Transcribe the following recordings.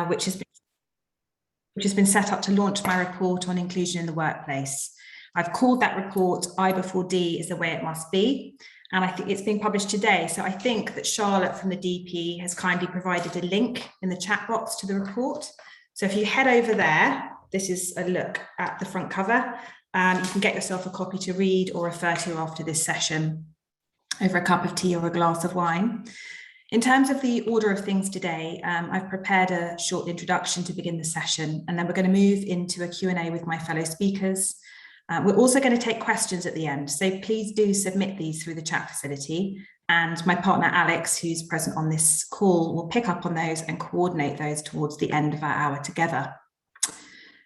which has been set up to launch my report on inclusion in the workplace. I've called that report I before D is the way it must be. And I think it's being published today. So I think that Charlotte from the DP has kindly provided a link in the chat box to the report. So if you head over there, this is a look at the front cover. You can get yourself a copy to read or refer to after this session over a cup of tea or a glass of wine. In terms of the order of things today, I've prepared a short introduction to begin the session, and then we're going to move into a Q&A with my fellow speakers. We're also going to take questions at the end, so please do submit these through the chat facility, and my partner Alex, who's present on this call, will pick up on those and coordinate those towards the end of our hour together.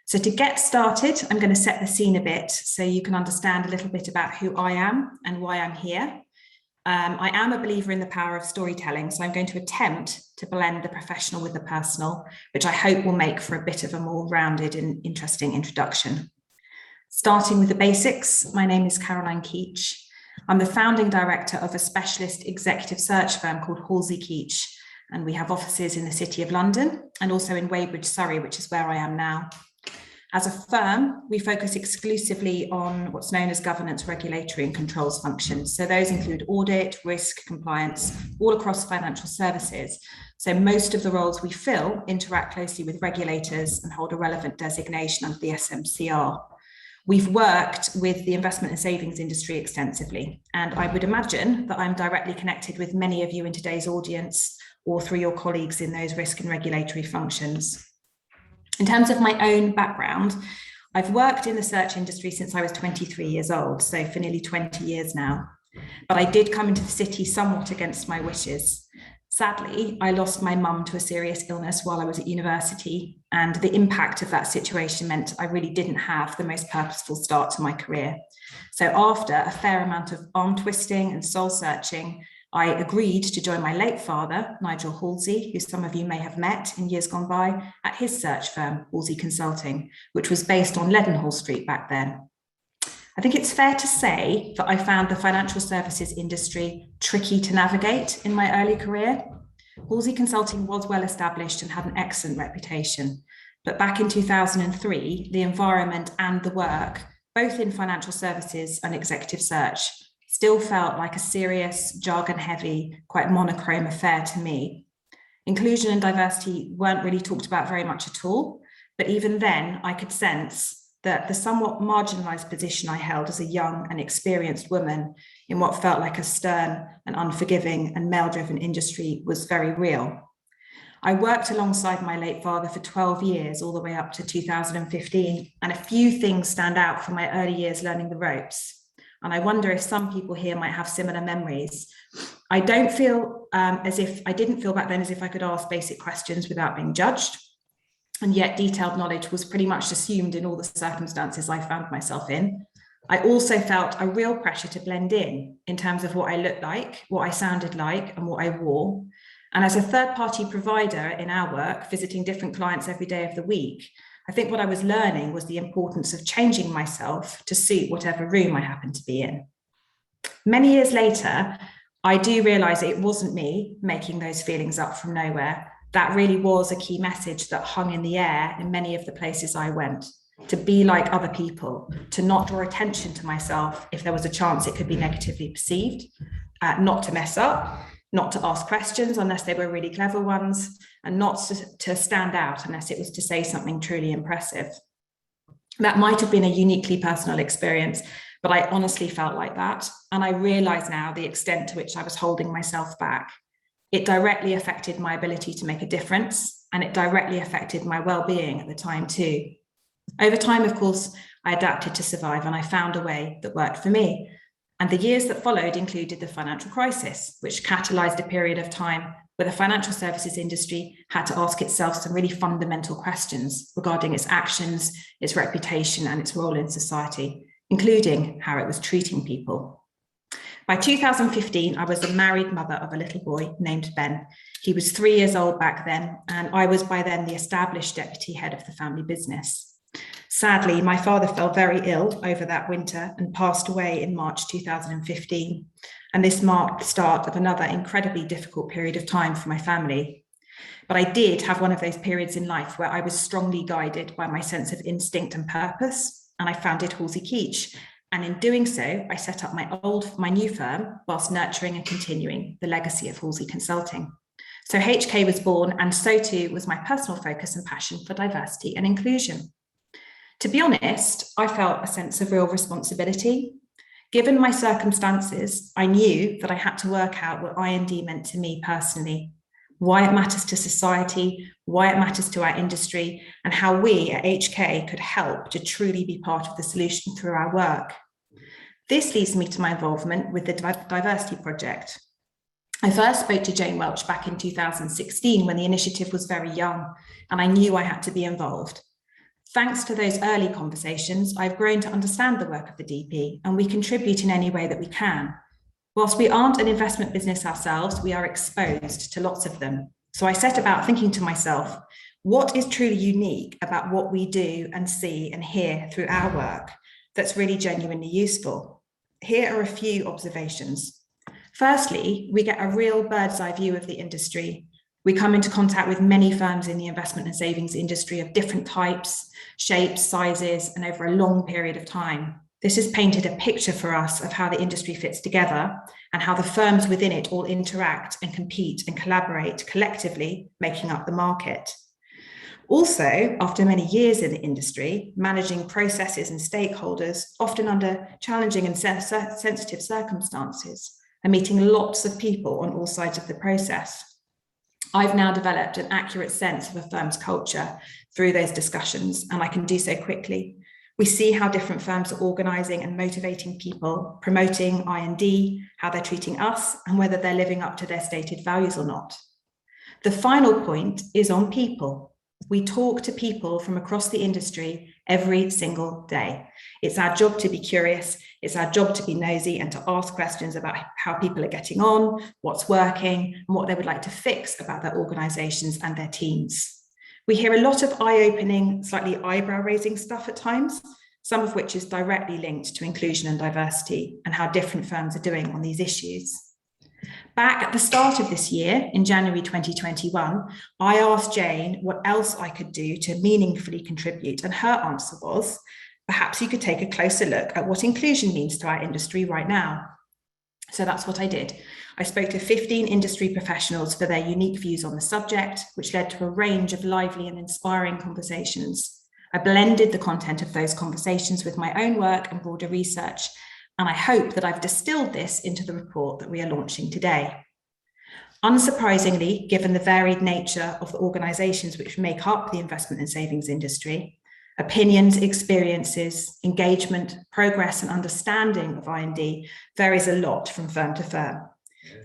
So to get started, I'm going to set the scene a bit so you can understand a little bit about who I am and why I'm here. I am a believer in the power of storytelling, so I'm going to attempt to blend the professional with the personal, which I hope will make for a bit of a more rounded and interesting introduction. Starting with the basics, my name is Caroline Keach. I'm the founding director of a specialist executive search firm called Halsey Keach, and we have offices in the City of London and also in Weybridge, Surrey, which is where I am now. As a firm, we focus exclusively on what's known as governance, regulatory and controls functions. So those include audit, risk, compliance, all across financial services. So most of the roles we fill interact closely with regulators and hold a relevant designation under the SMCR. We've worked with the investment and savings industry extensively, and I would imagine that I'm directly connected with many of you in today's audience or through your colleagues in those risk and regulatory functions. In terms of my own background, I've worked in the search industry since I was 23 years old, so for nearly 20 years now. But I did come into the city somewhat against my wishes. Sadly, I lost my mum to a serious illness while I was at university, and the impact of that situation meant I really didn't have the most purposeful start to my career. So after a fair amount of arm twisting and soul searching, I agreed to join my late father, Nigel Halsey, who some of you may have met in years gone by, at his search firm, Halsey Consulting, which was based on Leadenhall Street back then. I think it's fair to say that I found the financial services industry tricky to navigate in my early career. Halsey Consulting was well established and had an excellent reputation. But back in 2003, the environment and the work, both in financial services and executive search, still felt like a serious, jargon-heavy, quite monochrome affair to me. Inclusion and diversity weren't really talked about very much at all, but even then I could sense that the somewhat marginalised position I held as a young and experienced woman in what felt like a stern and unforgiving and male-driven industry was very real. I worked alongside my late father for 12 years, all the way up to 2015, and a few things stand out from my early years learning the ropes. And I wonder if some people here might have similar memories. I didn't feel back then as if I could ask basic questions without being judged. And yet detailed knowledge was pretty much assumed in all the circumstances I found myself in. I also felt a real pressure to blend in terms of what I looked like, what I sounded like, and what I wore. And as a third-party provider in our work, visiting different clients every day of the week, I think what I was learning was the importance of changing myself to suit whatever room I happened to be in. Many years later, I do realise it wasn't me making those feelings up from nowhere. That really was a key message that hung in the air in many of the places I went, to be like other people, to not draw attention to myself if there was a chance it could be negatively perceived, not to mess up, not to ask questions unless they were really clever ones, and not to stand out unless it was to say something truly impressive. That might have been a uniquely personal experience, but I honestly felt like that. And I realize now the extent to which I was holding myself back. It directly affected my ability to make a difference, and it directly affected my well-being at the time too. Over time, of course, I adapted to survive, and I found a way that worked for me. And the years that followed included the financial crisis, which catalyzed a period of time where the financial services industry had to ask itself some really fundamental questions regarding its actions, its reputation, and its role in society, including how it was treating people. By 2015, I was the married mother of a little boy named Ben. He was 3 years old back then, and I was by then the established deputy head of the family business. Sadly, my father fell very ill over that winter and passed away in March 2015. And this marked the start of another incredibly difficult period of time for my family. But I did have one of those periods in life where I was strongly guided by my sense of instinct and purpose, and I founded Halsey Keach. And in doing so, I set up my new firm whilst nurturing and continuing the legacy of Halsey Consulting. So HK was born, and so too was my personal focus and passion for diversity and inclusion. To be honest, I felt a sense of real responsibility. Given my circumstances, I knew that I had to work out what I&D meant to me personally, why it matters to society, why it matters to our industry, and how we at HK could help to truly be part of the solution through our work. This leads me to my involvement with the Diversity Project. I first spoke to Jane Welch back in 2016 when the initiative was very young, and I knew I had to be involved. Thanks to those early conversations, I've grown to understand the work of the DP, and we contribute in any way that we can. Whilst we aren't an investment business ourselves, we are exposed to lots of them. So I set about thinking to myself, what is truly unique about what we do and see and hear through our work that's really genuinely useful? Here are a few observations. Firstly, we get a real bird's eye view of the industry. We come into contact with many firms in the investment and savings industry of different types, shapes, sizes, and over a long period of time. This has painted a picture for us of how the industry fits together and how the firms within it all interact and compete and collaborate collectively, making up the market. Also, after many years in the industry, managing processes and stakeholders, often under challenging and sensitive circumstances, and meeting lots of people on all sides of the process, I've now developed an accurate sense of a firm's culture through those discussions, and I can do so quickly. We see how different firms are organising and motivating people, promoting I&D, how they're treating us, and whether they're living up to their stated values or not. The final point is on people. We talk to people from across the industry every single day. It's our job to be curious, it's our job to be nosy and to ask questions about how people are getting on, what's working, and what they would like to fix about their organisations and their teams. We hear a lot of eye-opening, slightly eyebrow-raising stuff at times, some of which is directly linked to inclusion and diversity and how different firms are doing on these issues. Back at the start of this year, in January 2021, I asked Jane what else I could do to meaningfully contribute, and her answer was, perhaps you could take a closer look at what inclusion means to our industry right now. So that's what I did. I spoke to 15 industry professionals for their unique views on the subject, which led to a range of lively and inspiring conversations. I blended the content of those conversations with my own work and broader research, and I hope that I've distilled this into the report that we are launching today. Unsurprisingly, given the varied nature of the organisations which make up the investment and savings industry, opinions, experiences, engagement, progress and understanding of I&D varies a lot from firm to firm.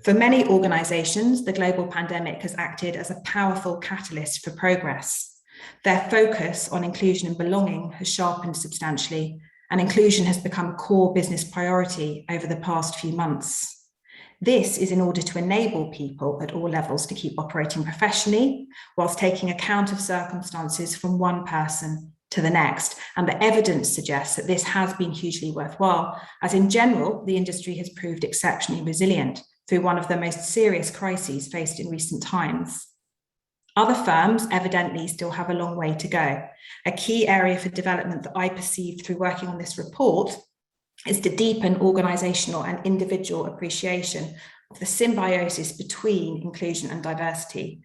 For many organisations, the global pandemic has acted as a powerful catalyst for progress. Their focus on inclusion and belonging has sharpened substantially, and inclusion has become a core business priority over the past few months. This is in order to enable people at all levels to keep operating professionally, whilst taking account of circumstances from one person to the next. And the evidence suggests that this has been hugely worthwhile, as in general, the industry has proved exceptionally resilient through one of the most serious crises faced in recent times. Other firms evidently still have a long way to go. A key area for development that I perceived through working on this report is to deepen organisational and individual appreciation of the symbiosis between inclusion and diversity.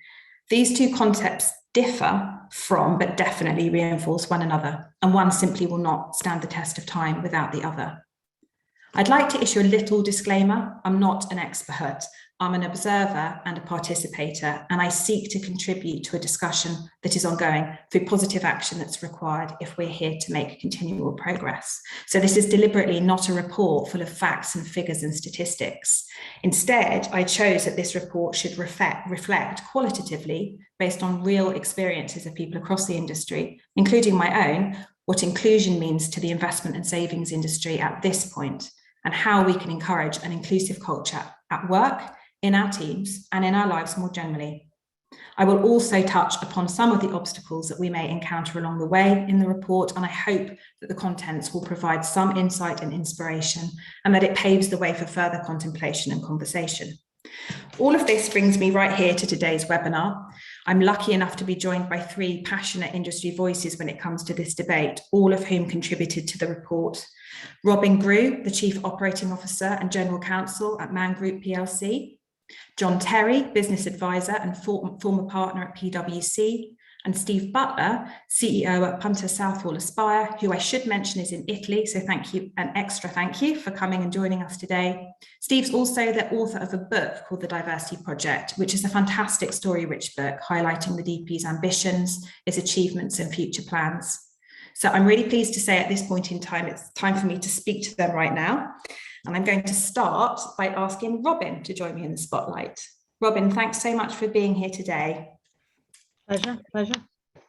These two concepts differ from, but definitely reinforce one another, and one simply will not stand the test of time without the other. I'd like to issue a little disclaimer. I'm not an expert. I'm an observer and a participator, and I seek to contribute to a discussion that is ongoing through positive action that's required if we're here to make continual progress. So this is deliberately not a report full of facts and figures and statistics. Instead, I chose that this report should reflect qualitatively, based on real experiences of people across the industry, including my own, what inclusion means to the investment and savings industry at this point, and how we can encourage an inclusive culture at work, in our teams, and in our lives more generally. I will also touch upon some of the obstacles that we may encounter along the way in the report, and I hope that the contents will provide some insight and inspiration, and that it paves the way for further contemplation and conversation. All of this brings me right here to today's webinar. I'm lucky enough to be joined by three passionate industry voices when it comes to this debate, all of whom contributed to the report. Robin Grew, the Chief Operating Officer and General Counsel at Man Group PLC. John Terry, Business Advisor and former partner at PwC. And Steve Butler, CEO at Punter Southall Aspire, who I should mention is in Italy. So thank you, an extra thank you for coming and joining us today. Steve's also the author of a book called The Diversity Project, which is a fantastic story-rich book highlighting the DP's ambitions, its achievements and future plans. So I'm really pleased to say at this point in time, it's time for me to speak to them right now. And I'm going to start by asking Robin to join me in the spotlight. Robin, thanks so much for being here today. Pleasure.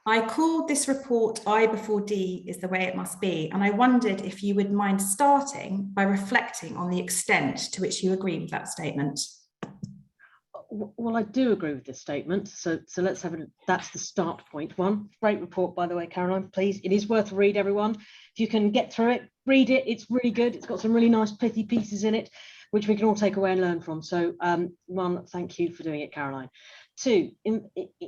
I called this report I before D is the way it must be, and I wondered if you would mind starting by reflecting on the extent to which you agree with that statement. Well, I do agree with this statement. So let's have that's the start point one. Great report, by the way, Caroline, please. It is worth a read, everyone. If you can get through it, read it. It's really good. It's got some really nice pithy pieces in it, which we can all take away and learn from. So one, thank you for doing it, Caroline. Two,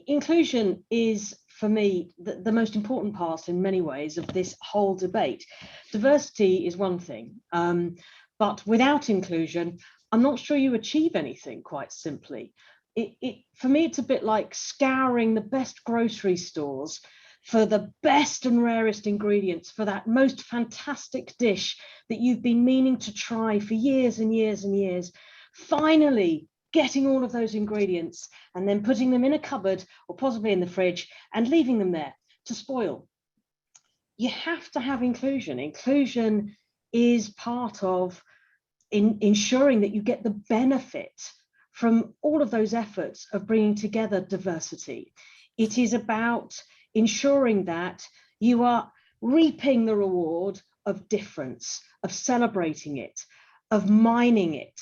inclusion is, for me, the most important part in many ways of this whole debate. Diversity is one thing, but without inclusion, I'm not sure you achieve anything, quite simply. For me, it's a bit like scouring the best grocery stores for the best and rarest ingredients for that most fantastic dish that you've been meaning to try for years and years and years. Finally, getting all of those ingredients and then putting them in a cupboard or possibly in the fridge and leaving them there to spoil. You have to have inclusion. Inclusion is part of ensuring that you get the benefit from all of those efforts of bringing together diversity. It is about ensuring that you are reaping the reward of difference, of celebrating it, of mining it,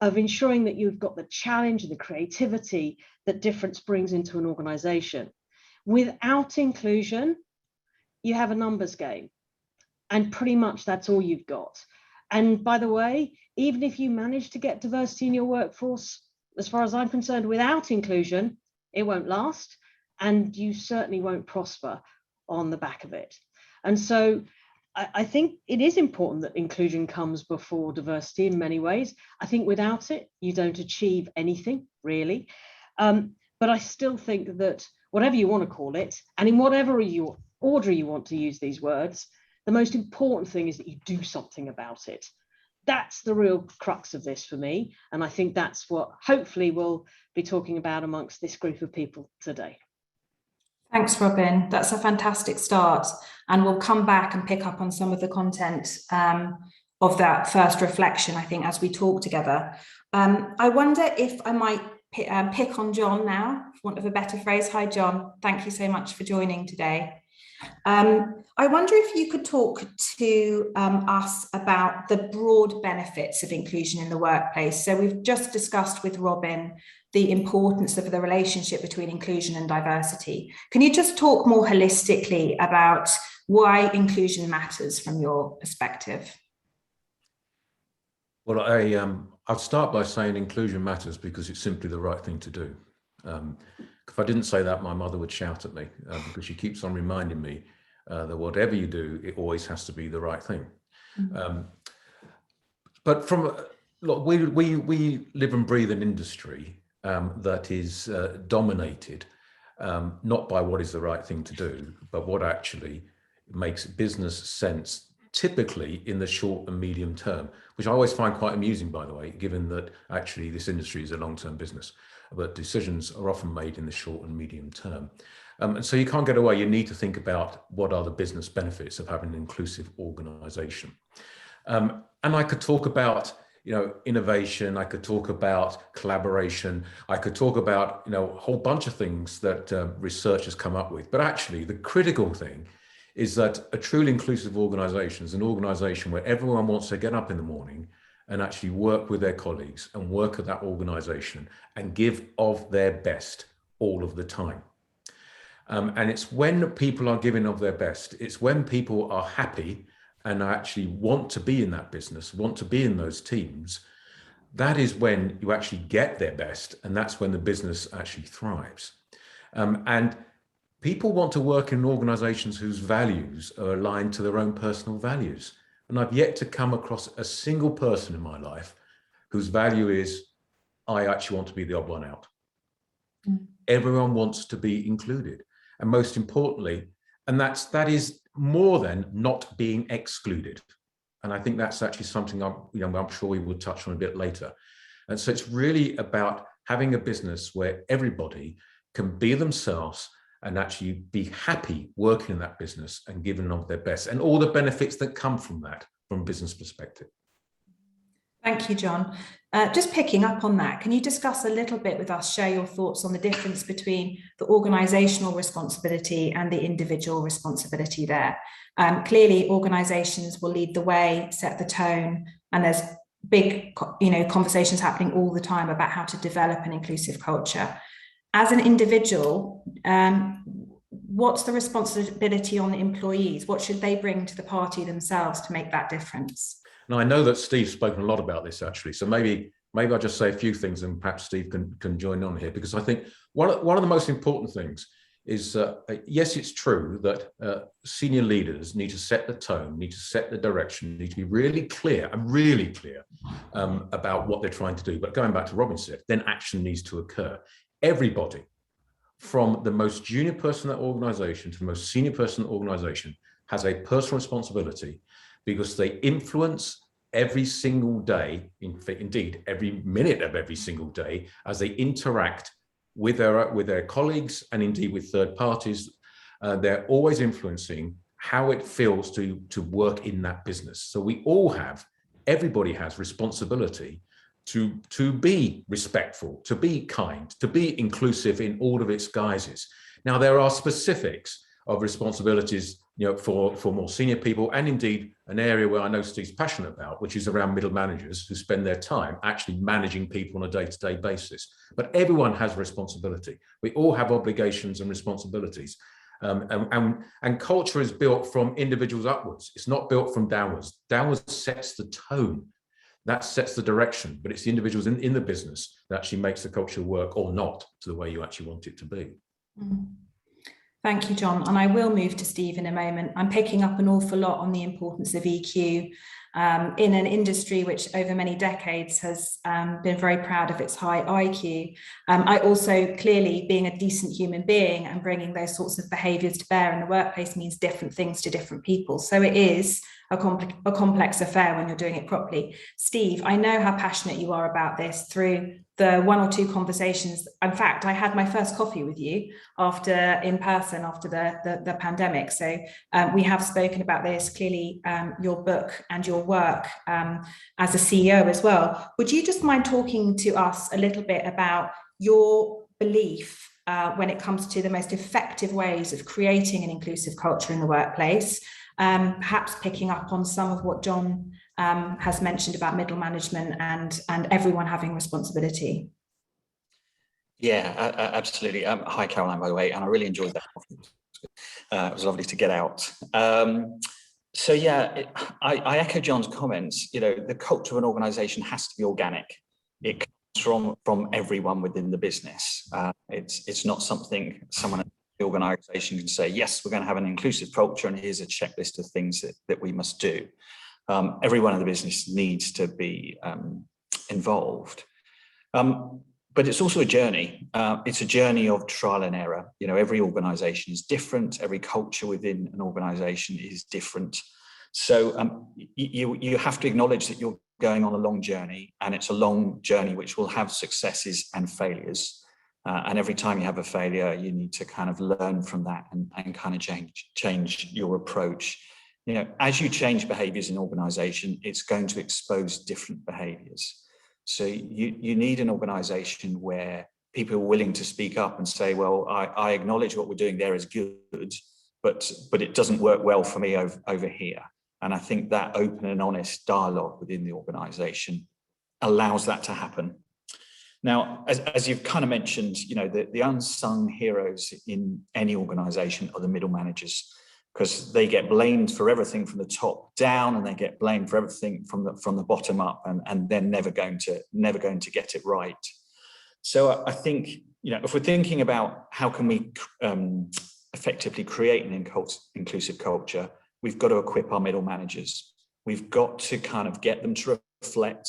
of ensuring that you've got the challenge and the creativity that difference brings into an organization. Without inclusion, you have a numbers game, and pretty much that's all you've got. And by the way, even if you manage to get diversity in your workforce, as far as I'm concerned, without inclusion, it won't last, and you certainly won't prosper on the back of it. And so I think it is important that inclusion comes before diversity in many ways. I think without it, you don't achieve anything, really. But I still think that whatever you want to call it, and in whatever order you want to use these words, the most important thing is that you do something about it. That's the real crux of this for me. And I think that's what hopefully we'll be talking about amongst this group of people today. Thanks, Robin. That's a fantastic start. And we'll come back and pick up on some of the content of that first reflection, I think, as we talk together. I wonder if I might pick on John now, for want of a better phrase. Hi, John. Thank you so much for joining today. I wonder if you could talk to us about the broad benefits of inclusion in the workplace. So we've just discussed with Robin the importance of the relationship between inclusion and diversity. Can you just talk more holistically about why inclusion matters from your perspective? Well, I'll start by saying inclusion matters because it's simply the right thing to do. If I didn't say that, my mother would shout at me because she keeps on reminding me that whatever you do, it always has to be the right thing. Mm-hmm. But look, we live and breathe an industry that is dominated not by what is the right thing to do, but what actually makes business sense, typically in the short and medium term, which I always find quite amusing, by the way, given that actually this industry is a long-term business, but decisions are often made in the short and medium term. And so you can't get away. You need to think about what are the business benefits of having an inclusive organization. And I could talk about, innovation. I could talk about collaboration. I could talk about, a whole bunch of things that research has come up with. But actually, the critical thing is that a truly inclusive organization is an organization where everyone wants to get up in the morning and actually work with their colleagues and work at that organization and give of their best all of the time. And it's when people are giving of their best, it's when people are happy and actually want to be in that business, want to be in those teams, that is when you actually get their best, and that's when the business actually thrives. And people want to work in organizations whose values are aligned to their own personal values. And I've yet to come across a single person in my life whose value is, I actually want to be the odd one out. Everyone wants to be included. And most importantly, and that is more than not being excluded. And I think that's actually something I'm sure we will touch on a bit later. And so it's really about having a business where everybody can be themselves and actually be happy working in that business and giving of their best, and all the benefits that come from that from a business perspective. Thank you, John. Just picking up on that, can you discuss a little bit with us, share your thoughts on the difference between the organisational responsibility and the individual responsibility there? Clearly, organisations will lead the way, set the tone, and there's big, conversations happening all the time about how to develop an inclusive culture. As an individual, what's the responsibility on the employees? What should they bring to the party themselves to make that difference? Now, I know that Steve's spoken a lot about this actually, so maybe I'll just say a few things and perhaps Steve can join on here, because I think one of the most important things is, yes, it's true that senior leaders need to set the tone, need to set the direction, need to be really clear about what they're trying to do. But going back to Robin said, then action needs to occur. Everybody, from the most junior person in that organization to the most senior person in the organization, has a personal responsibility, because they influence every single day, indeed every minute of every single day, as they interact with their colleagues and indeed with third parties. They're always influencing how it feels to work in that business. So everybody has responsibility to be respectful, to be kind, to be inclusive in all of its guises. Now, there are specifics of responsibilities, for more senior people, and indeed an area where I know Steve's passionate about, which is around middle managers who spend their time actually managing people on a day-to-day basis. But everyone has responsibility. We all have obligations and responsibilities. And culture is built from individuals upwards. It's not built from downwards. Downwards sets the tone. That sets the direction, but it's the individuals in the business that actually makes the culture work or not to the way you actually want it to be. Thank you, John. And I will move to Steve in a moment. I'm picking up an awful lot on the importance of EQ in an industry which over many decades has been very proud of its high IQ. I also, clearly, being a decent human being and bringing those sorts of behaviours to bear in the workplace means different things to different people. So it is a complex affair when you're doing it properly. Steve, I know how passionate you are about this through the one or two conversations. In fact, I had my first coffee with you in person after the pandemic. So we have spoken about this, clearly your book and your work as a CEO as well. Would you just mind talking to us a little bit about your belief when it comes to the most effective ways of creating an inclusive culture in the workplace? Perhaps picking up on some of what John has mentioned about middle management and everyone having responsibility. Yeah, absolutely. Hi, Caroline, by the way, and I really enjoyed that. It was lovely to get out. So yeah, I echo John's comments. The culture of an organisation has to be organic. It comes from everyone within the business. It's not something someone at the organisation can say, yes, we're going to have an inclusive culture and here's a checklist of things that we must do. Everyone in the business needs to be involved. But it's also a journey. It's a journey of trial and error. Every organisation is different. Every culture within an organisation is different. So you have to acknowledge that you're going on a long journey, and it's a long journey which will have successes and failures. And every time you have a failure, you need to kind of learn from that and kind of change your approach. As you change behaviours in organisation, it's going to expose different behaviours. So you need an organisation where people are willing to speak up and say, well, I acknowledge what we're doing there is good, but it doesn't work well for me over here. And I think that open and honest dialogue within the organisation allows that to happen. Now, as you've kind of mentioned, the unsung heroes in any organisation are the middle managers, because they get blamed for everything from the top down, and they get blamed for everything from the bottom up, and they're never going to get it right. So I think if we're thinking about how can we effectively create an inclusive culture, we've got to equip our middle managers. We've got to kind of get them to reflect,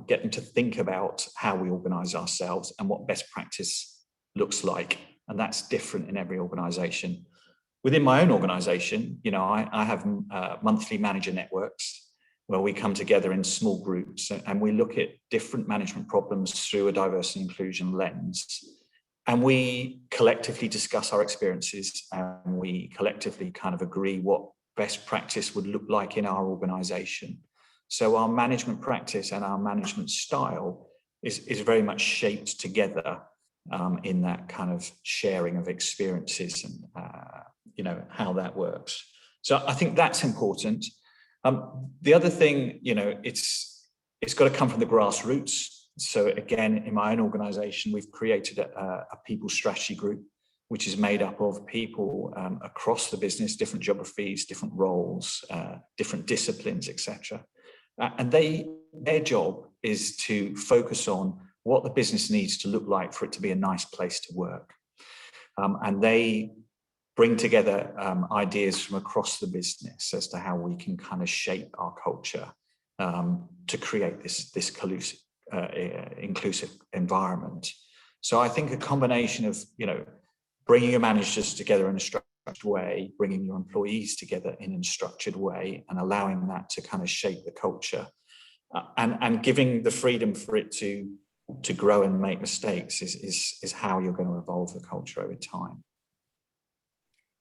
get them to think about how we organise ourselves and what best practice looks like. And that's different in every organisation. Within my own organisation, I have monthly manager networks where we come together in small groups and we look at different management problems through a diversity and inclusion lens. And we collectively discuss our experiences and we collectively kind of agree what best practice would look like in our organisation. So our management practice and our management style is very much shaped together in that kind of sharing of experiences and how that works. So I think that's important. The other thing, it's got to come from the grassroots. So again, in my own organisation, we've created a people strategy group, which is made up of people across the business, different geographies, different roles, different disciplines, etc. And their job is to focus on what the business needs to look like for it to be a nice place to work. And they bring together ideas from across the business as to how we can kind of shape our culture to create this inclusive environment. So I think a combination of, bringing your managers together in a structured way, bringing your employees together in a structured way, and allowing that to kind of shape the culture, and giving the freedom for it to grow and make mistakes is how you're going to evolve the culture over time.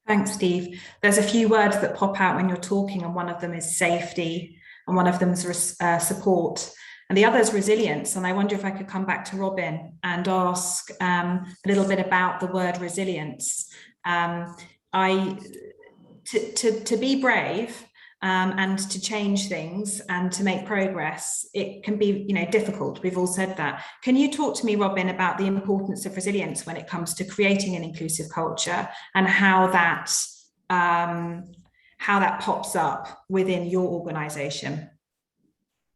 Thanks, Steve. There's a few words that pop out when you're talking, and one of them is safety, and one of them is support, and the other is resilience. And I wonder if I could come back to Robin and ask a little bit about the word resilience. To be brave and to change things and to make progress, it can be difficult. We've all said that. Can you talk to me, Robin, about the importance of resilience when it comes to creating an inclusive culture and how that pops up within your organisation?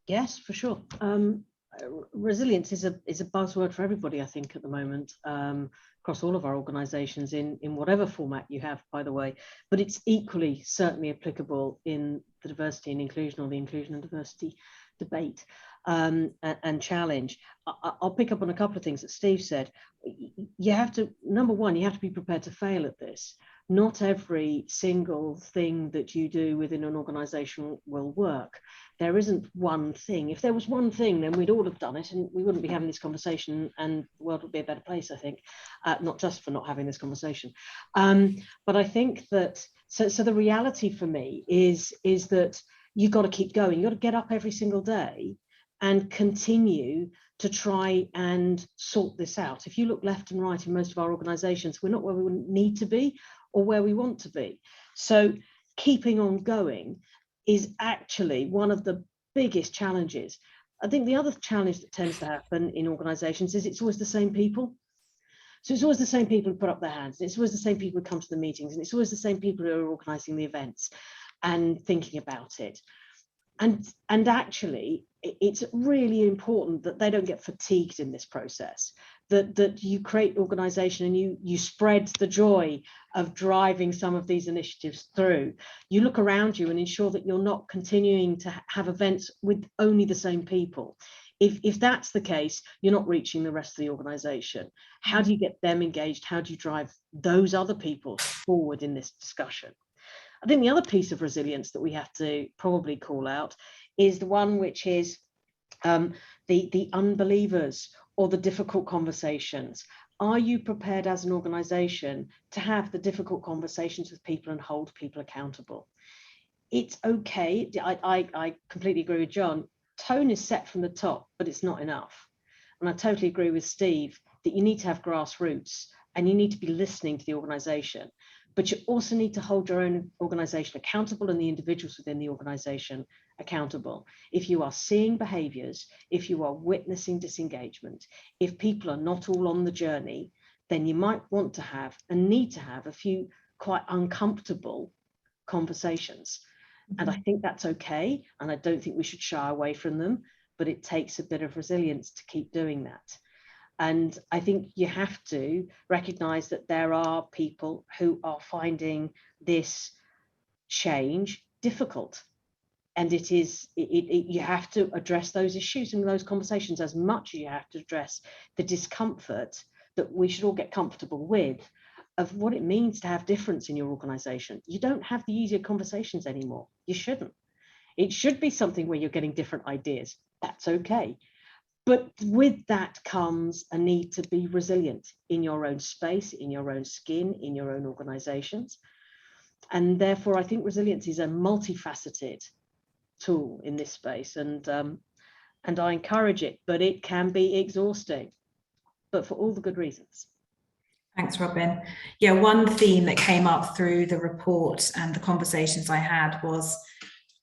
Yes, for sure. Resilience is a buzzword for everybody, I think, at the moment, across all of our organisations in whatever format you have, by the way. But it's equally certainly applicable in the diversity and inclusion, or the inclusion and diversity debate and challenge. I'll pick up on a couple of things that Steve said. You have to, number one, you have to be prepared to fail at this. Not every single thing that you do within an organisation will work. There isn't one thing. If there was one thing, then we'd all have done it and we wouldn't be having this conversation, and the world would be a better place, I think, not just for not having this conversation. But I think that, so the reality for me is that you've got to keep going. You've got to get up every single day and continue to try and sort this out. If you look left and right in most of our organisations, we're not where we need to be or where we want to be. So keeping on going is actually one of the biggest challenges. I think the other challenge that tends to happen in organisations is it's always the same people. So it's always the same people who put up their hands. It's always the same people who come to the meetings, and it's always the same people who are organising the events and thinking about it. And actually, it's really important that they don't get fatigued in this process, that you create organisation and you spread the joy of driving some of these initiatives through. You look around you and ensure that you're not continuing to have events with only the same people. If that's the case, you're not reaching the rest of the organisation. How do you get them engaged? How do you drive those other people forward in this discussion? I think the other piece of resilience that we have to probably call out is the one which is the unbelievers or the difficult conversations. Are you prepared as an organisation to have the difficult conversations with people and hold people accountable? It's okay. I completely agree with John. Tone is set from the top, but it's not enough. And I totally agree with Steve that you need to have grassroots and you need to be listening to the organisation. But you also need to hold your own organisation accountable and the individuals within the organisation accountable. If you are seeing behaviours, if you are witnessing disengagement, if people are not all on the journey, then you might want to have and need to have a few quite uncomfortable conversations. And I think that's okay. And I don't think we should shy away from them, but it takes a bit of resilience to keep doing that. And I think you have to recognize that there are people who are finding this change difficult. And you have to address those issues in those conversations as much as you have to address the discomfort that we should all get comfortable with of what it means to have difference in your organization. You don't have the easier conversations anymore. You shouldn't. It should be something where you're getting different ideas. That's okay. But with that comes a need to be resilient in your own space, in your own skin, in your own organizations. And therefore, I think resilience is a multifaceted tool in this space, and I encourage it, but it can be exhausting, but for all the good reasons. Thanks, Robin. Yeah, one theme that came up through the report and the conversations I had was,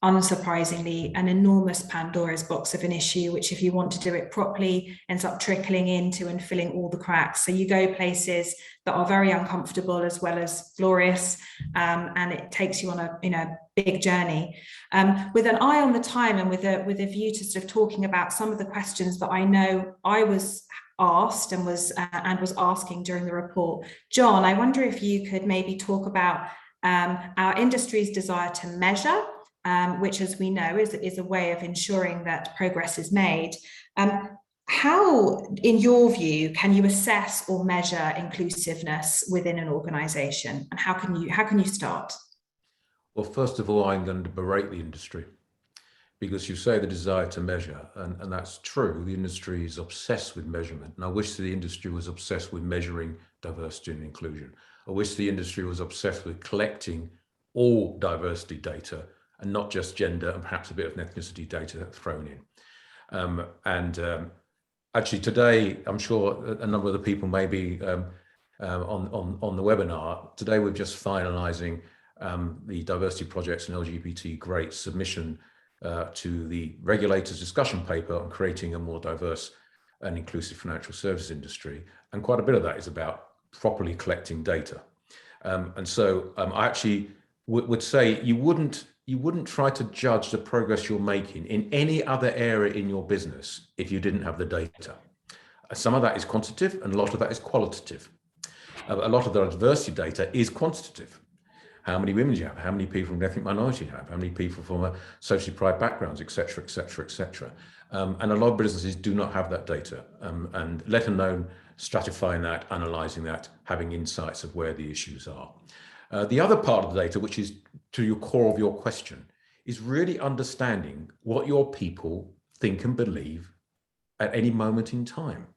unsurprisingly, an enormous Pandora's box of an issue, which, if you want to do it properly, ends up trickling into and filling all the cracks. So you go places that are very uncomfortable as well as glorious, and it takes you on a big journey. With an eye on the time and with a view to sort of talking about some of the questions that I know I was asked and was asking during the report. John, I wonder if you could maybe talk about our industry's desire to measure, which, as we know, is a way of ensuring that progress is made. How, in your view, can you assess or measure inclusiveness within an organisation, and how can you start? Well, first of all, I'm going to berate the industry, because you say the desire to measure, and that's true. The industry is obsessed with measurement, and I wish the industry was obsessed with measuring diversity and inclusion. I wish the industry was obsessed with collecting all diversity data and not just gender and perhaps a bit of ethnicity data thrown in. Actually today, I'm sure a number of the people may be on the webinar. Today we're just finalising the Diversity Projects and LGBT Great submission to the regulators' discussion paper on creating a more diverse and inclusive financial services industry. And quite a bit of that is about properly collecting data. And so I actually would say you wouldn't try to judge the progress you're making in any other area in your business if you didn't have the data. Some of that is quantitative and a lot of that is qualitative. A lot of the diversity data is quantitative. How many women do you have? How many people from ethnic minority you have? How many people from socially deprived backgrounds, et cetera, et cetera, et cetera. And a lot of businesses do not have that data, and let alone stratifying that, analysing that, having insights of where the issues are. The other part of the data, which is to your core of your question, is really understanding what your people think and believe at any moment in time.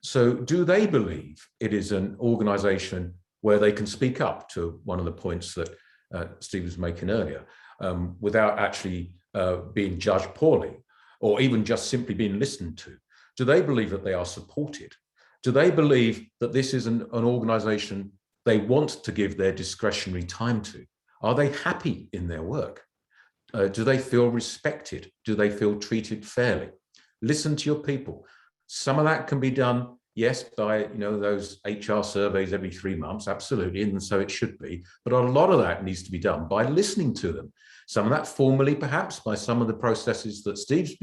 So do they believe it is an organisation where they can speak up, to one of the points that Steve was making earlier, without actually being judged poorly, or even just simply being listened to? Do they believe that they are supported? Do they believe that this is an organisation they want to give their discretionary time to? Are they happy in their work? Do they feel respected? Do they feel treated fairly? Listen to your people. Some of that can be done, yes, by those HR surveys every 3 months, absolutely, and so it should be. But a lot of that needs to be done by listening to them. Some of that formally, perhaps, by some of the processes that Steve's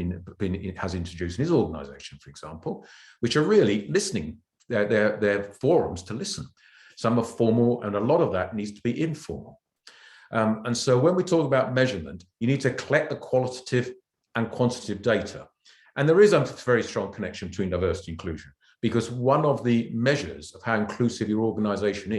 has introduced in his organisation, for example, which are really listening. They're forums to listen. Some are formal, and a lot of that needs to be informal. And so when we talk about measurement, you need to collect the qualitative and quantitative data. And there is a very strong connection between diversity and inclusion, because one of the measures of how inclusive your organisation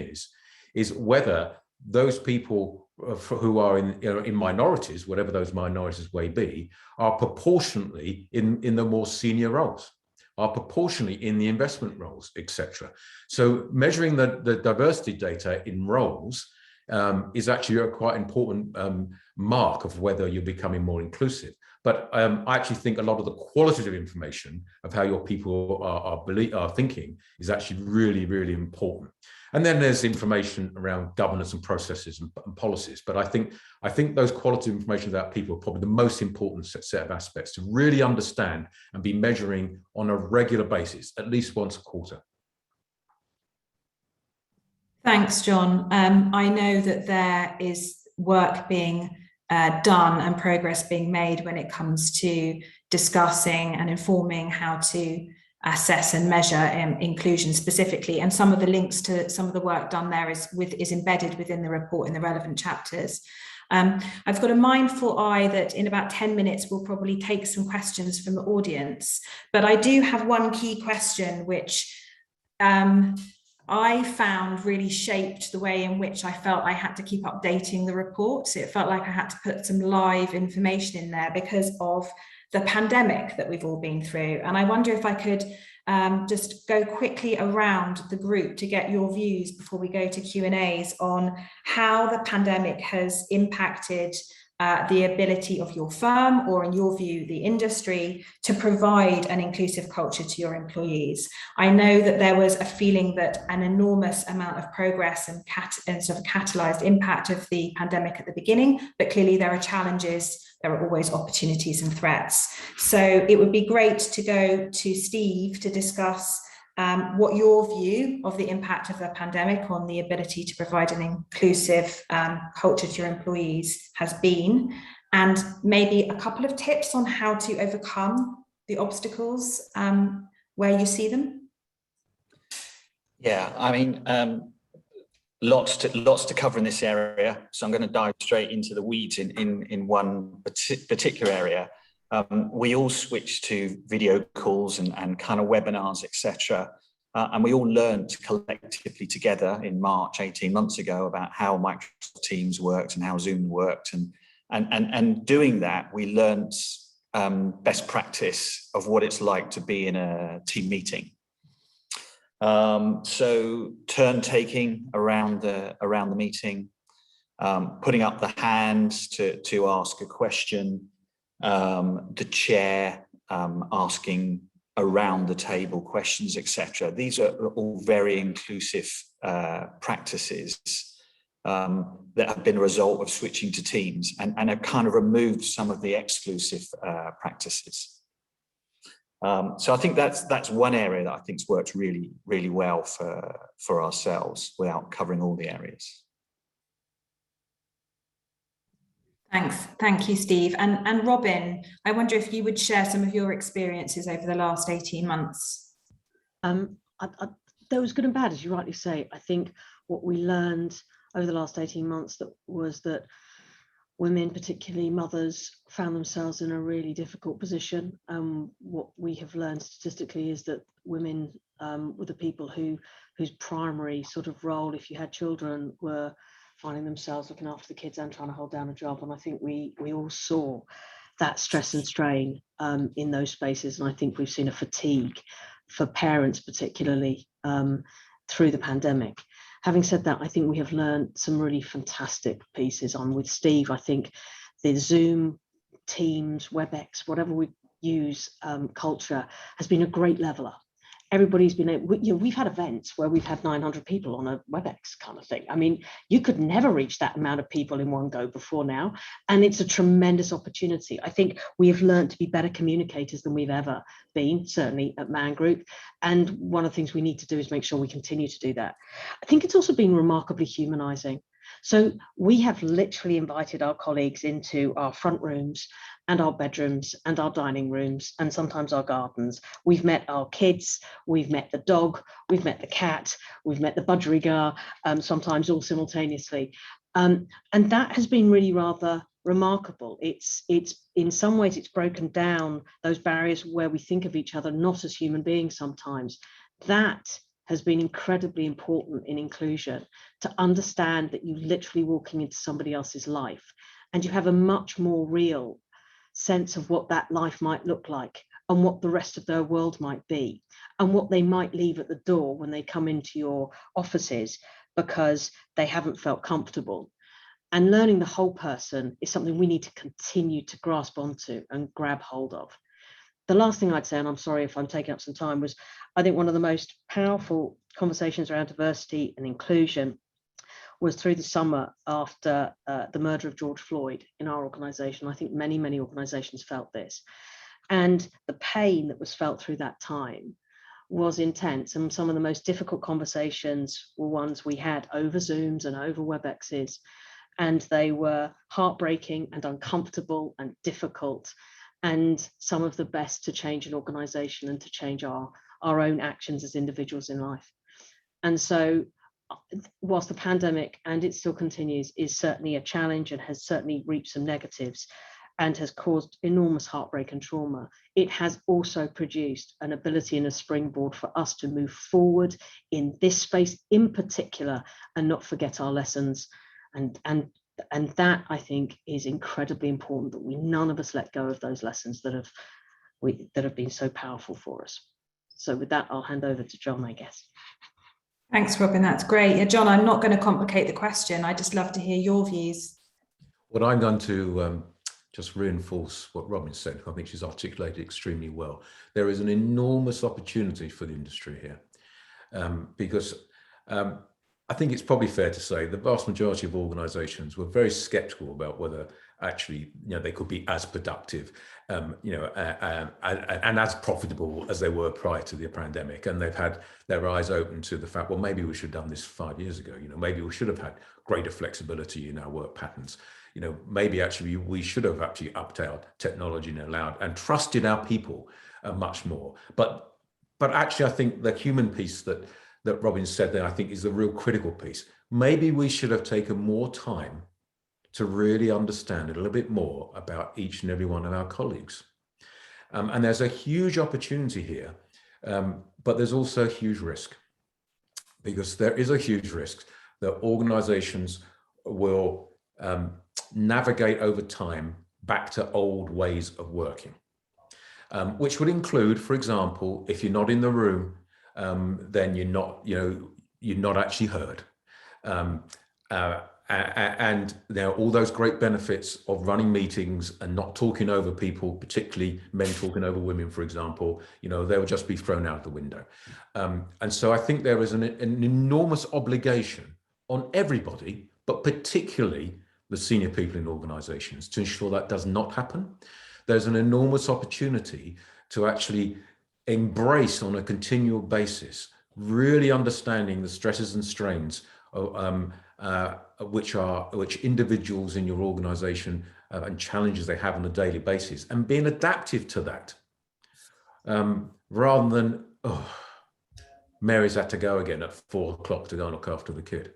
is whether those people who are in minorities, whatever those minorities may be, are proportionately in the more senior roles, are proportionally in the investment roles, etc. So measuring the diversity data in roles is actually a quite important mark of whether you're becoming more inclusive. But I actually think a lot of the qualitative information of how your people are thinking is actually really, really important. And then there's information around governance and processes and policies. But I think those qualitative information about people are probably the most important set of aspects to really understand and be measuring on a regular basis, at least once a quarter. Thanks, John. I know that there is work being done and progress being made when it comes to discussing and informing how to assess and measure inclusion specifically. And some of the links to some of the work done there is embedded within the report in the relevant chapters. I've got a mindful eye that in about 10 minutes we'll probably take some questions from the audience, but I do have one key question which I found really shaped the way in which I felt I had to keep updating the report. So it felt like I had to put some live information in there because of the pandemic that we've all been through. And I wonder if I could just go quickly around the group to get your views before we go to Q&As on how the pandemic has impacted the ability of your firm, or in your view, the industry, to provide an inclusive culture to your employees. I know that there was a feeling that an enormous amount of progress and sort of catalyzed impact of the pandemic at the beginning, but clearly there are challenges, there are always opportunities and threats. So it would be great to go to Steve to discuss what your view of the impact of the pandemic on the ability to provide an inclusive culture to your employees has been, and maybe a couple of tips on how to overcome the obstacles where you see them. Yeah, I mean, lots to cover in this area, so I'm going to dive straight into the weeds in one particular area. We all switched to video calls and kind of webinars, etc. And we all learned collectively together in March 18 months ago about how Microsoft Teams worked and how Zoom worked. And doing that, we learned best practice of what it's like to be in a team meeting. So turn taking around the meeting, putting up the hand to ask a question, the chair asking around the table questions, etc. These are all very inclusive practices that have been a result of switching to Teams, and have kind of removed some of the exclusive practices. So I think that's one area that I think's worked really, really well for ourselves without covering all the areas. Thanks. Thank you, Steve. And Robin, I wonder if you would share some of your experiences over the last 18 months. There was good and bad, as you rightly say. I think what we learned over the last 18 months was that women, particularly mothers, found themselves in a really difficult position. What we have learned statistically is that women were the people whose primary sort of role, if you had children, were finding themselves looking after the kids and trying to hold down a job. And I think we all saw that stress and strain in those spaces. And I think we've seen a fatigue for parents, particularly through the pandemic. Having said that, I think we have learned some really fantastic pieces on with Steve. I think the Zoom, Teams, WebEx, whatever we use, culture has been a great leveler. Everybody's been able, we've had events where we've had 900 people on a WebEx kind of thing. I mean, you could never reach that amount of people in one go before now. And it's a tremendous opportunity. I think we have learned to be better communicators than we've ever been, certainly at Man Group. And one of the things we need to do is make sure we continue to do that. I think it's also been remarkably humanizing. So we have literally invited our colleagues into our front rooms and our bedrooms and our dining rooms and sometimes our gardens. We've met our kids, we've met the dog, we've met the cat, we've met the budgerigar, sometimes all simultaneously. And that has been really rather remarkable. It's in some ways it's broken down those barriers where we think of each other not as human beings sometimes. That has been incredibly important in inclusion, to understand that you're literally walking into somebody else's life and you have a much more real sense of what that life might look like and what the rest of their world might be and what they might leave at the door when they come into your offices because they haven't felt comfortable. And learning the whole person is something we need to continue to grasp onto and grab hold of. The last thing I'd say, and I'm sorry if I'm taking up some time, was I think one of the most powerful conversations around diversity and inclusion was through the summer after the murder of George Floyd in our organisation. I think many, many organisations felt this. And the pain that was felt through that time was intense. And some of the most difficult conversations were ones we had over Zooms and over WebExes. And they were heartbreaking and uncomfortable and difficult, and some of the best to change an organisation and to change our our own actions as individuals in life. And so whilst the pandemic, and it still continues, is certainly a challenge and has certainly reaped some negatives and has caused enormous heartbreak and trauma, it has also produced an ability and a springboard for us to move forward in this space in particular and not forget our lessons. And that, I think, is incredibly important, that none of us let go of those lessons that have been so powerful for us. So with that, I'll hand over to John, I guess. Thanks, Robin. That's great. Yeah, John, I'm not going to complicate the question. I just love to hear your views. Well, I'm going to just reinforce what Robin said. I think she's articulated extremely well. There is an enormous opportunity for the industry here, because I think it's probably fair to say the vast majority of organisations were very sceptical about whether actually, they could be as productive, and as profitable as they were prior to the pandemic. And they've had their eyes open to the fact, well, maybe we should have done this 5 years ago. Maybe we should have had greater flexibility in our work patterns. Maybe actually we should have actually upped our technology and allowed and trusted our people much more. But actually, I think the human piece that Robin said there, I think, is the real critical piece. Maybe we should have taken more time to really understand a little bit more about each and every one of our colleagues. And there's a huge opportunity here, but there's also a huge risk, because there is a huge risk that organizations will navigate over time back to old ways of working, which would include, for example, if you're not in the room, then you're not actually heard. And there are all those great benefits of running meetings and not talking over people, particularly men talking over women, for example. They'll just be thrown out the window. And so I think there is an enormous obligation on everybody, but particularly the senior people in organizations, to ensure that does not happen. There's an enormous opportunity to actually embrace on a continual basis, really understanding the stresses and strains which individuals in your organization and challenges they have on a daily basis, and being adaptive to that, rather than, Mary's had to go again at 4 o'clock to go and look after the kid,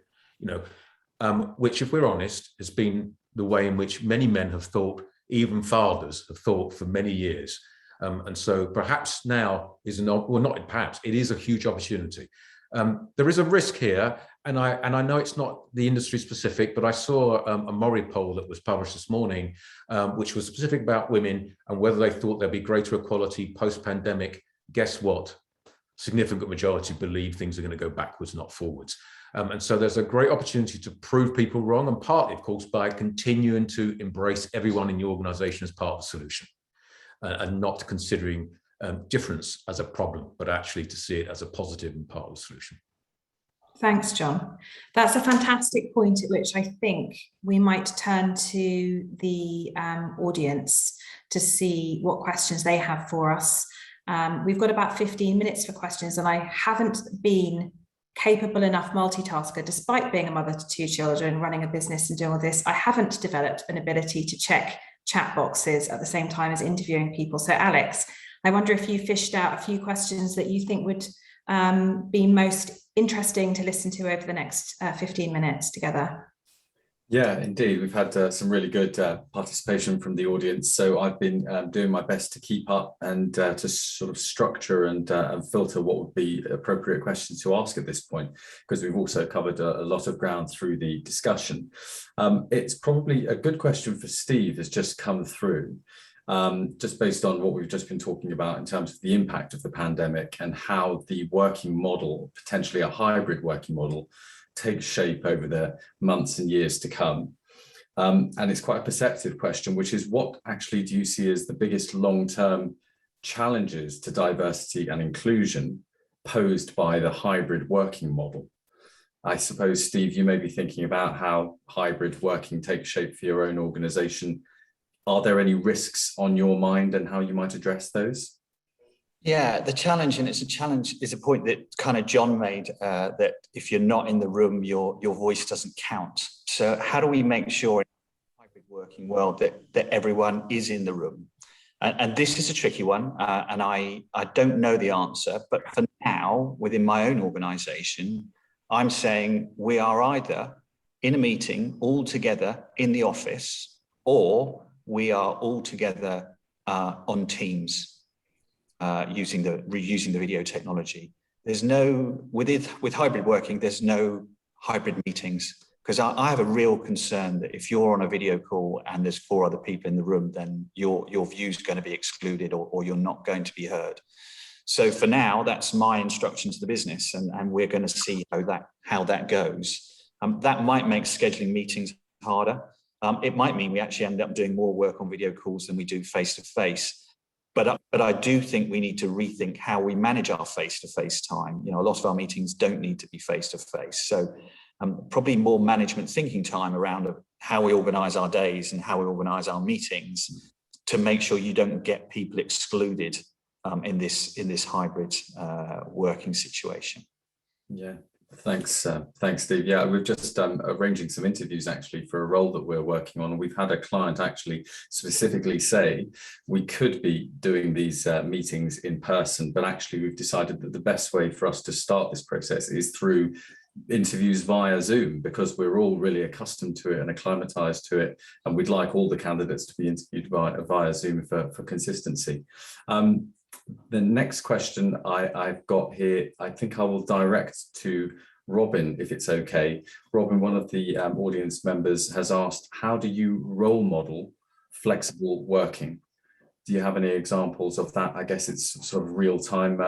which, if we're honest, has been the way in which many men have thought, even fathers have thought for many years. And so perhaps now is it is a huge opportunity. There is a risk here, and I know it's not the industry specific, but I saw a Mori poll that was published this morning, which was specific about women and whether they thought there'd be greater equality post-pandemic. Guess what? Significant majority believe things are going to go backwards, not forwards. And so there's a great opportunity to prove people wrong, and partly, of course, by continuing to embrace everyone in the organization as part of the solution, and not considering difference as a problem, but actually to see it as a positive and part of the solution. Thanks, John. That's a fantastic point at which I think we might turn to the audience to see what questions they have for us. We've got about 15 minutes for questions, and I haven't been capable enough multitasker, despite being a mother to 2 children, running a business and doing all this. I haven't developed an ability to check chat boxes at the same time as interviewing people. So Alex, I wonder if you fished out a few questions that you think would be most interesting to listen to over the next 15 minutes together. Yeah, indeed. We've had some really good participation from the audience. So I've been doing my best to keep up and to sort of structure and filter what would be appropriate questions to ask at this point, because we've also covered a lot of ground through the discussion. It's probably a good question for Steve has just come through, just based on what we've just been talking about in terms of the impact of the pandemic and how the working model, potentially a hybrid working model, takes shape over the months and years to come. And it's quite a perceptive question, which is, what actually do you see as the biggest long-term challenges to diversity and inclusion posed by the hybrid working model? I suppose, Steve, you may be thinking about how hybrid working takes shape for your own organization. Are there any risks on your mind and how you might address those? Yeah, the challenge, and it's a challenge, is a point that kind of John made, that if you're not in the room, your voice doesn't count. So how do we make sure in a hybrid working world that everyone is in the room? And this is a tricky one, and I don't know the answer, but for now, within my own organisation, I'm saying we are either in a meeting all together in the office, or we are all together on Teams using the video technology. There's no, with hybrid working, there's no hybrid meetings, because I have a real concern that if you're on a video call and there's 4 other people in the room, then your view's going to be excluded, or you're not going to be heard. So for now, that's my instruction to the business, and we're going to see how that goes. That might make scheduling meetings harder. It might mean we actually end up doing more work on video calls than we do face-to-face. But I do think we need to rethink how we manage our face-to-face time. You know, a lot of our meetings don't need to be face-to-face. So probably more management thinking time around how we organise our days and how we organise our meetings to make sure you don't get people excluded in this hybrid working situation. Yeah. Thanks, Steve. Yeah, we've just arranging some interviews actually for a role that we're working on. We've had a client actually specifically say we could be doing these meetings in person, but actually we've decided that the best way for us to start this process is through interviews via Zoom, because we're all really accustomed to it and acclimatized to it, and we'd like all the candidates to be interviewed via Zoom for consistency. The next question I've got here, I think I will direct to Robin, if it's okay. Robin, one of the audience members has asked, how do you role model flexible working? Do you have any examples of that? I guess it's sort of real-time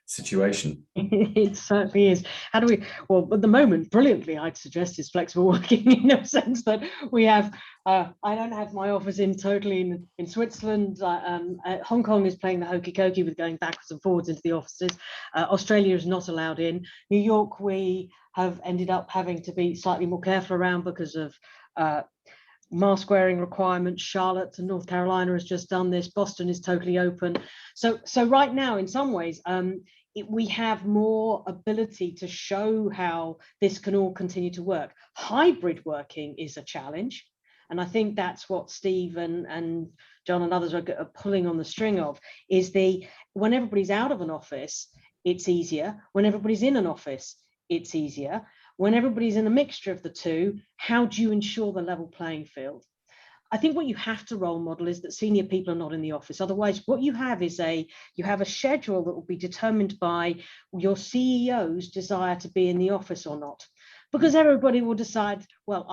situation. It certainly is. How do we, well, at the moment, brilliantly, I'd suggest is flexible working in the sense that we have, I don't have my office totally in Switzerland. Hong Kong is playing the hokey cokey with going backwards and forwards into the offices. Australia is not allowed in. New York, we have ended up having to be slightly more careful around because of mask wearing requirements. Charlotte and North Carolina has just done this. Boston is totally open. So right now, in some ways, we have more ability to show how this can all continue to work. Hybrid working is a challenge. And I think that's what Steve and John and others are pulling on the string of, is when everybody's out of an office, it's easier. When everybody's in an office, it's easier. When everybody's in a mixture of the two, how do you ensure the level playing field? I think what you have to role model is that senior people are not in the office. Otherwise, what you have is you have a schedule that will be determined by your CEO's desire to be in the office or not. Because everybody will decide, well,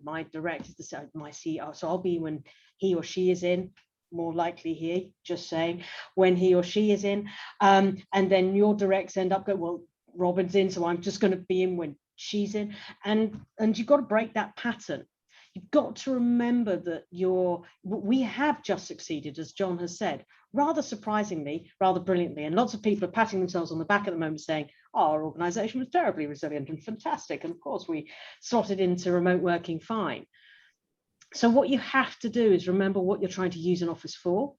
my director decide, my CEO, so I'll be when he or she is in, more likely here, just saying, when he or she is in. And then your directs end up going, well, Robin's in, so I'm just going to be in when she's in. And you've got to break that pattern. You've got to remember that we have just succeeded, as John has said, rather surprisingly, rather brilliantly. And lots of people are patting themselves on the back at the moment saying, oh, our organisation was terribly resilient and fantastic. And of course, we slotted into remote working fine. So what you have to do is remember what you're trying to use an office for.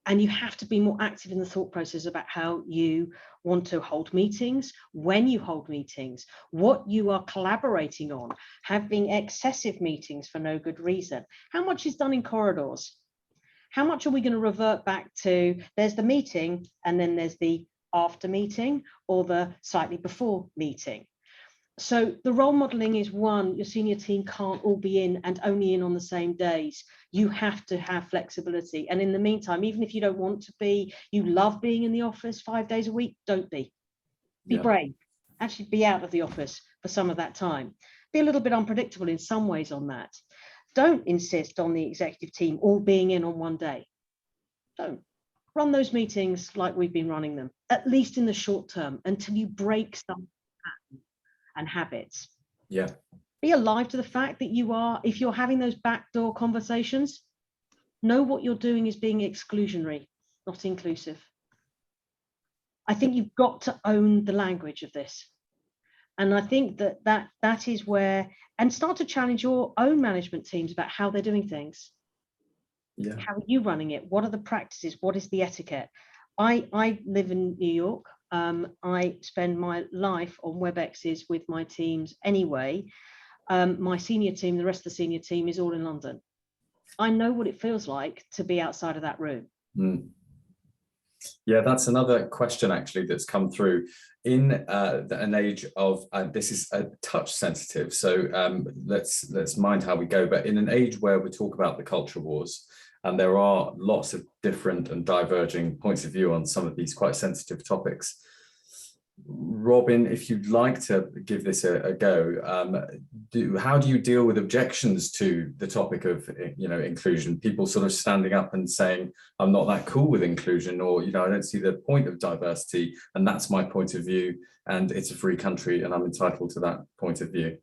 And you have to be more active in the thought process about how you want to hold meetings, when you hold meetings, what you are collaborating on, having excessive meetings for no good reason. How much is done in corridors? How much are we going to revert back to, there's the meeting and then there's the after meeting or the slightly before meeting? So the role modeling is one, your senior team can't all be in and only in on the same days. You have to have flexibility. And in the meantime, even if you don't want to be, you love being in the office 5 days a week, don't be. Be brave. Actually be out of the office for some of that time. Be a little bit unpredictable in some ways on that. Don't insist on the executive team all being in on one day. Don't. Run those meetings like we've been running them, at least in the short term, until you break some patterns and habits. Yeah. Be alive to the fact that if you're having those backdoor conversations, know what you're doing is being exclusionary, not inclusive. I think you've got to own the language of this. And I think that is where, and start to challenge your own management teams about how they're doing things. Yeah. How are you running it? What are the practices? What is the etiquette? I live in New York. I spend my life on WebExes with my teams anyway. My senior team, the rest of the senior team is all in London. I know what it feels like to be outside of that room. Mm. Yeah, that's another question actually that's come through. In an age of, this is a touch sensitive, so let's mind how we go, but in an age where we talk about the culture wars, and there are lots of different and diverging points of view on some of these quite sensitive topics. Robin, if you'd like to give this a go, how do you deal with objections to the topic of, inclusion? People sort of standing up and saying, I'm not that cool with inclusion, or, I don't see the point of diversity, and that's my point of view, and it's a free country, and I'm entitled to that point of view.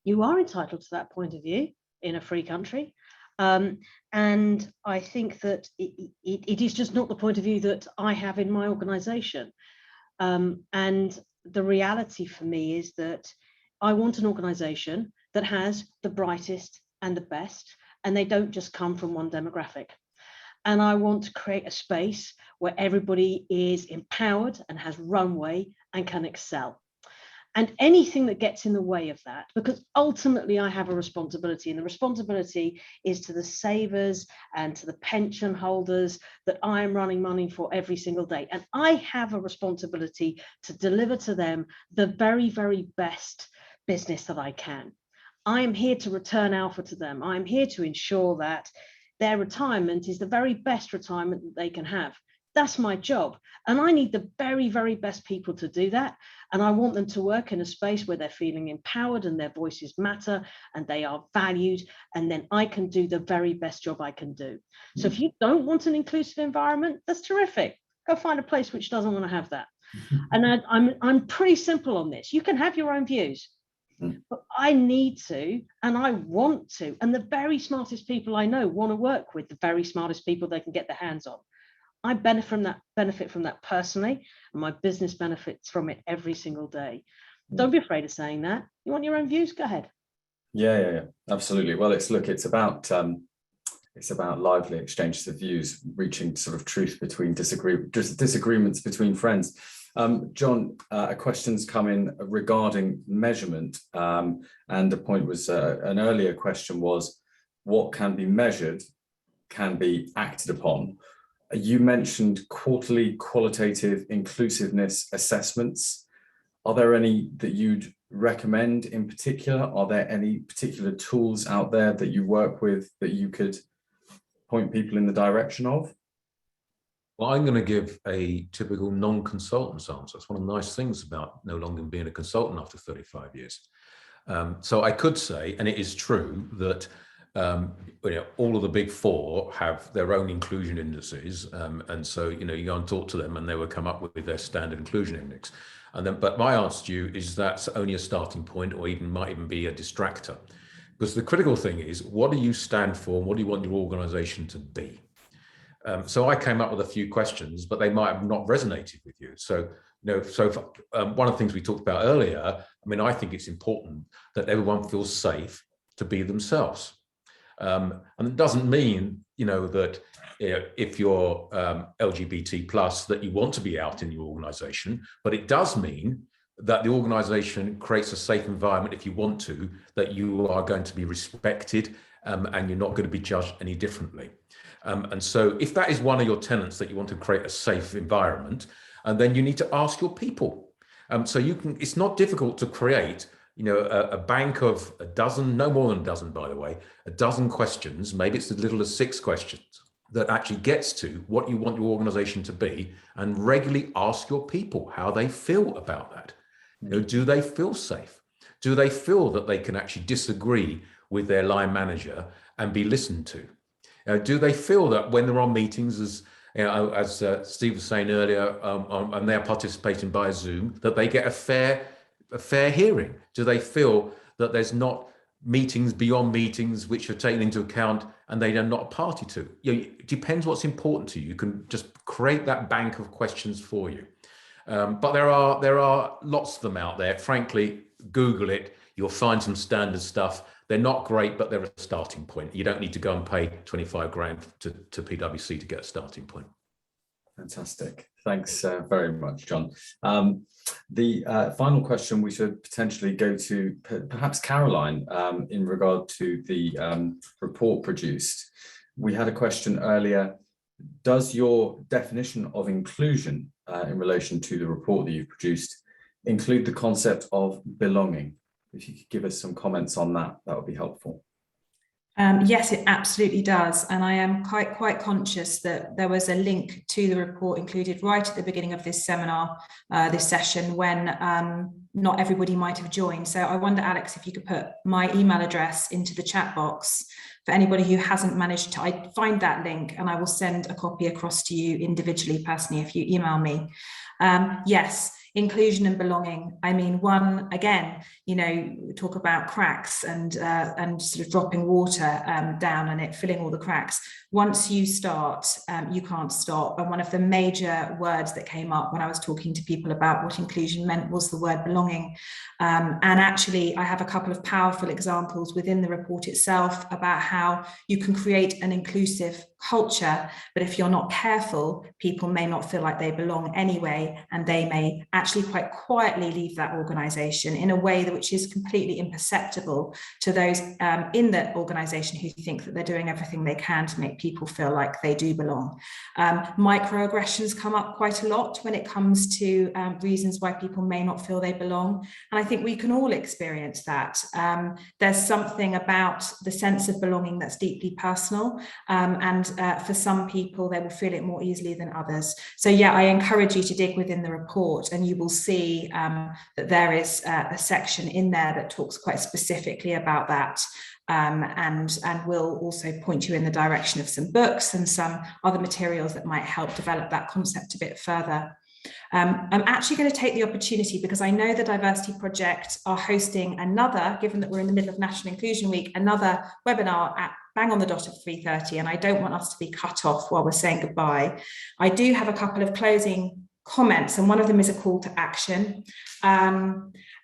You are entitled to that point of view in a free country. And I think that it is just not the point of view that I have in my organisation. And the reality for me is that I want an organisation that has the brightest and the best, and they don't just come from one demographic. And I want to create a space where everybody is empowered and has runway and can excel. And anything that gets in the way of that, because ultimately I have a responsibility, and the responsibility is to the savers and to the pension holders that I am running money for every single day. And I have a responsibility to deliver to them the very, very best business that I can. I am here to return alpha to them. I'm here to ensure that their retirement is the very best retirement that they can have. That's my job. And I need the very, very best people to do that. And I want them to work in a space where they're feeling empowered and their voices matter and they are valued. And then I can do the very best job I can do. So if you don't want an inclusive environment, that's terrific. Go find a place which doesn't want to have that. And I'm pretty simple on this. You can have your own views, but I need to, and I want to. And the very smartest people I know want to work with the very smartest people they can get their hands on. I benefit from that personally, and my business benefits from it every single day. Don't be afraid of saying that. You want your own views? Go ahead. Yeah, absolutely. Well, it's about lively exchanges of views, reaching sort of truth between disagreements between friends. John, a question's come in regarding measurement, and the point was an earlier question was, what can be measured can be acted upon. You mentioned quarterly qualitative inclusiveness assessments. Are there any that you'd recommend in particular? Are there any particular tools out there that you work with that you could point people in the direction of? Well, I'm going to give a typical non-consultant's answer. It's one of the nice things about no longer being a consultant after 35 years. So I could say, and it is true, that all of the big four have their own inclusion indices, and so you go and talk to them and they will come up with their standard inclusion index. And then, but my answer to you is that's only a starting point, or might even be a distractor, because the critical thing is, what do you stand for and what do you want your organization to be? So I came up with a few questions, but they might have not resonated with you. So one of the things we talked about earlier, I think it's important that everyone feels safe to be themselves. And it doesn't mean, that if you're LGBT plus, that you want to be out in your organization, but it does mean that the organization creates a safe environment, if you want to, that you are going to be respected, and you're not going to be judged any differently. And so if that is one of your tenets, that you want to create a safe environment, and then you need to ask your people. So it's not difficult to create a bank of a dozen, no more than a dozen, by the way, a dozen questions, maybe it's as little as 6 questions, that actually gets to what you want your organization to be, and regularly ask your people how they feel about that. Do they feel safe? Do they feel that they can actually disagree with their line manager and be listened to? Do they feel that when they're on meetings, as Steve was saying earlier, and they're participating by Zoom, that they get a fair hearing? Do they feel that there's not meetings beyond meetings which are taken into account and they are not a party to? It depends what's important to you. You can just create that bank of questions for you. But there are lots of them out there. Frankly, Google it. You'll find some standard stuff. They're not great, but they're a starting point. You don't need to go and pay 25 grand to PwC to get a starting point. Fantastic. Thanks very much, John. The final question we should potentially go to perhaps Caroline, in regard to the report produced. We had a question earlier does your definition of inclusion in relation to the report that you've produced include the concept of belonging? If you could give us some comments on that, that would be helpful. Yes, it absolutely does. And I am quite conscious that there was a link to the report included right at the beginning of this seminar, this session, when not everybody might have joined. So I wonder, Alex, if you could put my email address into the chat box for anybody who hasn't managed to find that link, and I will send a copy across to you individually, personally, if you email me. Yes. Inclusion and belonging. I mean, one, again, you know, talk about cracks and sort of dropping water down and it filling all the cracks. Once you start, you can't stop. And one of the major words that came up when I was talking to people about what inclusion meant was the word belonging. And actually, I have a couple of powerful examples within the report itself about how you can create an inclusive culture, but if you're not careful, people may not feel like they belong anyway, and they may actually quite quietly leave that organization in a way that which is completely imperceptible to those in the organization who think that they're doing everything they can to make people feel like they do belong. Microaggressions come up quite a lot when it comes to reasons why people may not feel they belong, and I think we can all experience that. There's something about the sense of belonging that's deeply personal, and for some people, they will feel it more easily than others. So yeah, I encourage you to dig within the report, and you will see that there is a section in there that talks quite specifically about that. And will also point you in the direction of some books and some other materials that might help develop that concept a bit further. I'm actually going to take the opportunity, because I know the Diversity Project are hosting another, given that we're in the middle of National Inclusion Week, another webinar at bang on the dot of 3:30, and I don't want us to be cut off while we're saying goodbye. I do have a couple of closing comments, and one of them is a call to action.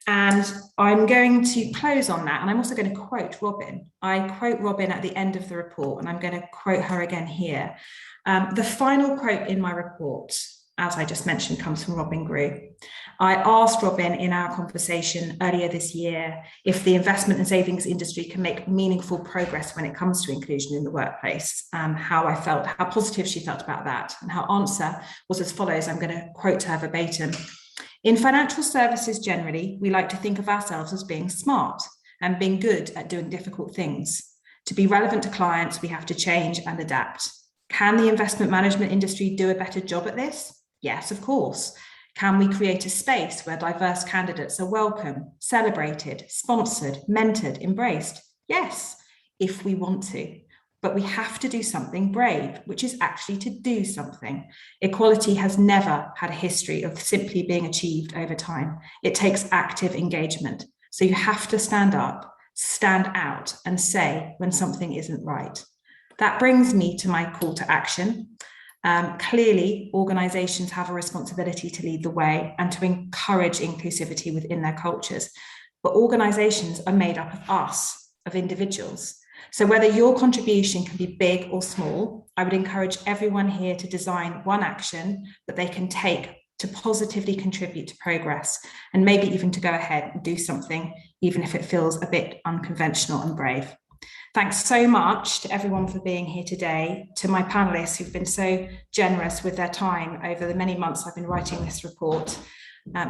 And I'm going to close on that, and I'm also going to quote Robin. I quote Robin at the end of the report, and I'm going to quote her again here. The final quote in my report, as I just mentioned, comes from Robin Grew. I asked Robin in our conversation earlier this year if the investment and savings industry can make meaningful progress when it comes to inclusion in the workplace, how I felt, how positive she felt about that. And her answer was as follows. I'm going to quote her verbatim. In financial services generally, we like to think of ourselves as being smart and being good at doing difficult things. To be relevant to clients, we have to change and adapt. Can the investment management industry do a better job at this? Yes, of course. Can we create a space where diverse candidates are welcome, celebrated, sponsored, mentored, embraced? Yes, if we want to. But we have to do something brave, which is actually to do something. Equality has never had a history of simply being achieved over time. It takes active engagement. So you have to stand up, stand out, and say when something isn't right. That brings me to my call to action. Clearly, organisations have a responsibility to lead the way and to encourage inclusivity within their cultures. But organisations are made up of us, of individuals. So whether your contribution can be big or small, I would encourage everyone here to design one action that they can take to positively contribute to progress, and maybe even to go ahead and do something, even if it feels a bit unconventional and brave. Thanks so much to everyone for being here today, to my panelists who've been so generous with their time over the many months I've been writing this report.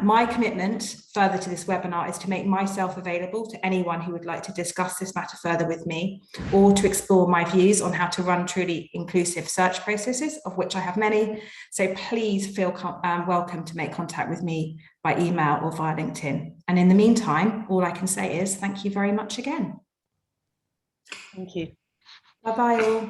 My commitment further to this webinar is to make myself available to anyone who would like to discuss this matter further with me, or to explore my views on how to run truly inclusive search processes, of which I have many. So please feel welcome to make contact with me by email or via LinkedIn. And in the meantime, all I can say is thank you very much again. Thank you. Bye-bye all.